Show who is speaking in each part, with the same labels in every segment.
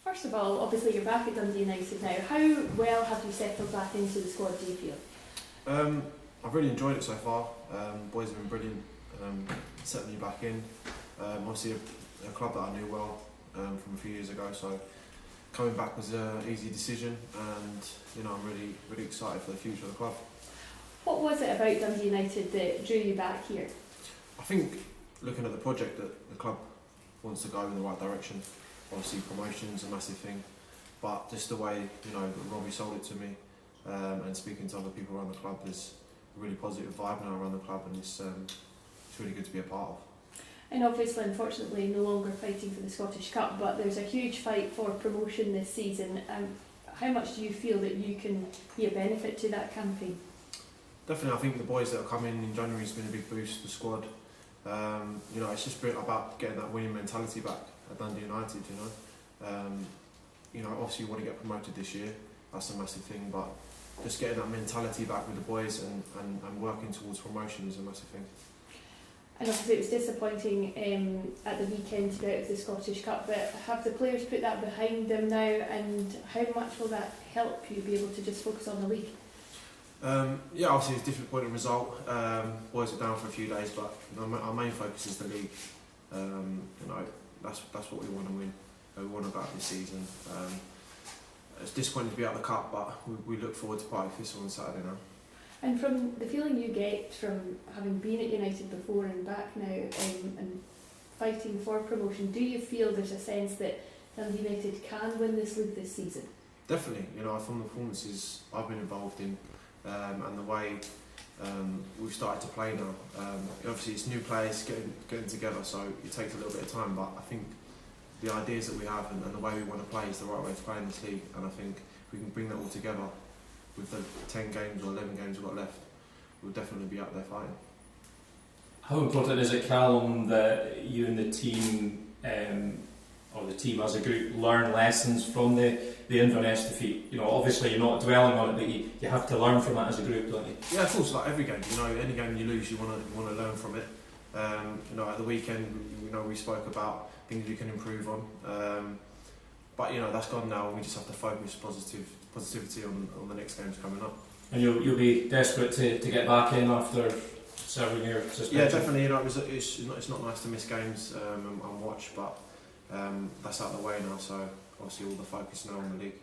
Speaker 1: First of all, obviously you're back at Dundee United now. How well have you settled back into the squad, do you feel?
Speaker 2: I've really enjoyed it so far. Boys have been brilliant, settling me back in. Obviously a club that I knew well from a few years ago, so coming back was an easy decision, and I'm really excited for the future of the club.
Speaker 1: What was it about Dundee United that drew you back here?
Speaker 2: I think looking at the project that the club wants to go in the right direction. Obviously promotion's a massive thing, but just the way Robbie sold it to me, and speaking to other people around the club, there's a really positive vibe now around the club, and it's really good to be a part of.
Speaker 1: And obviously, unfortunately, no longer fighting for the Scottish Cup, but there's a huge fight for promotion this season. How much do you feel that you can be a benefit to that campaign?
Speaker 2: Definitely, I think the boys that have come in January has been a big boost to the squad. It's just about getting that winning mentality back at Dundee United. Obviously you want to get promoted this year. That's a massive thing, but just getting that mentality back with the boys and working towards promotion is a massive thing.
Speaker 1: And obviously it was disappointing at the weekend to be out of the Scottish Cup, but have the players put that behind them now, and how much will that help you be able to just focus on the league?
Speaker 2: Obviously it's a disappointing result. Boys are down for a few days, but our main focus is the league. That's what we want to win. We want to go out this season. It's disappointing to be out of the cup, but we look forward to playing this on Saturday now.
Speaker 1: And from the feeling you get from having been at United before and back now, and fighting for promotion, do you feel there's a sense that Dundee United can win this league this season?
Speaker 2: Definitely. From the performances I've been involved in, and the way we've started to play now. Obviously it's new players getting together, so it takes a little bit of time, but I think the ideas that we have and the way we want to play is the right way to play in this league, and I think if we can bring that all together with the 10 games or 11 games we've got left, we'll definitely be out there fighting.
Speaker 3: How important is it, Calum, that you and the team, or the team as a group, learn lessons from the Inverness defeat? Obviously you're not dwelling on it, but you have to learn from that as a group, don't you?
Speaker 2: Yeah, of course. Like every game, any game you lose, you want to learn from it. At the weekend, we spoke about things we can improve on. But that's gone now, and we just have to focus positivity on the next games coming up.
Speaker 3: And you'll be desperate to get back in after several years suspension.
Speaker 2: Yeah, definitely. It's not nice to miss games and watch, but that's out of the way now. So obviously all the focus now on the league.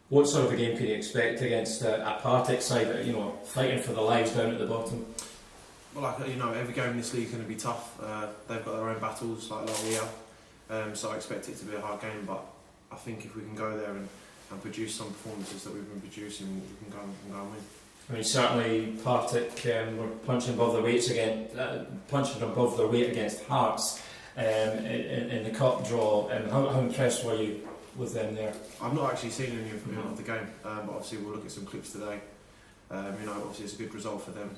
Speaker 3: What sort of a game can you expect against a Partick side that fighting for the lives down at the bottom?
Speaker 2: Well, every game in this league is going to be tough. They've got their own battles like we have. So I expect it to be a hard game, but I think if we can go there and produce some performances that we've been producing, we can go and win.
Speaker 3: I mean, certainly Partick were punching above their weight against Hearts in the cup draw. How impressed were you with them there?
Speaker 2: I've not actually seen any of the game, but obviously we'll look at some clips today. Obviously it's a good result for them.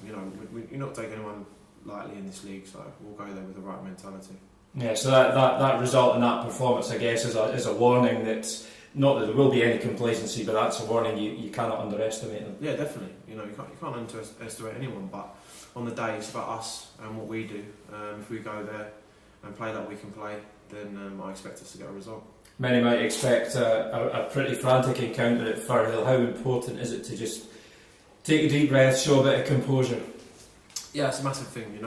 Speaker 2: You're not taking anyone lightly in this league, so we'll go there with the right mentality. Yeah,
Speaker 3: so that result and that performance, I guess, is a warning that, not that there will be any complacency, but that's a warning you cannot underestimate them.
Speaker 2: Yeah, definitely. You can't underestimate anyone, but on the day it's about us and what we do. If we go there and play that we can play, then I expect us to get a result.
Speaker 3: Many might expect a pretty frantic encounter at Firhill. How important is it to just take a deep breath, show a bit of composure?
Speaker 2: Yeah, it's a massive thing.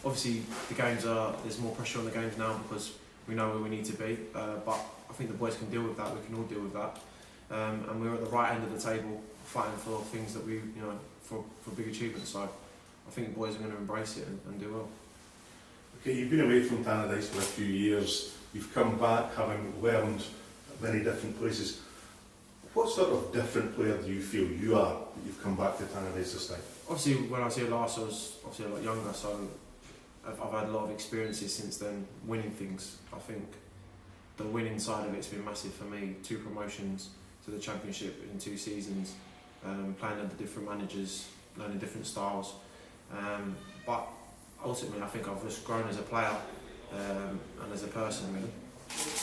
Speaker 2: Obviously the games there's more pressure on the games now because we know where we need to be, but I think the boys can deal with that. We can all deal with that, and we're at the right end of the table fighting for things that we for big achievements. So I think the boys are going to embrace it and do well.
Speaker 4: Okay, you've been away from Tannadice for a few years. You've come back having learned at many different places. What sort of different player do you feel you are that you've come back to Tannadice this time?
Speaker 2: Obviously, when I was here last, I was obviously a lot younger, so I've had a lot of experiences since then, winning things. I think the winning side of it's been massive for me. 2 promotions to the Championship in 2 seasons, playing under different managers, learning different styles. But ultimately, I think I've just grown as a player and as a person, really.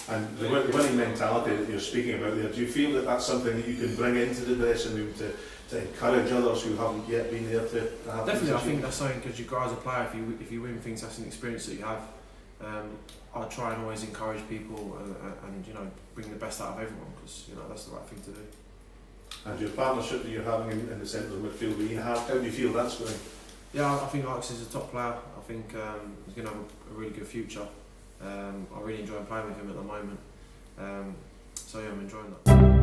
Speaker 4: And the winning mentality that you're speaking about there, do you feel that that's something that you can bring into the dressing room to encourage others who haven't yet been there to have?
Speaker 2: Definitely, I think that's something, because you grow as a player. If you win things, that's an experience that you have. I try and always encourage people and you know, bring the best out of everyone, because you know that's the right thing to do.
Speaker 4: And your partnership that you're having in the centre of midfield that you have, how do you feel that's going?
Speaker 2: Yeah, I think Alex is a top player. I think he's going to have a really good future. I really enjoy playing with him at the moment. So yeah, I'm enjoying that.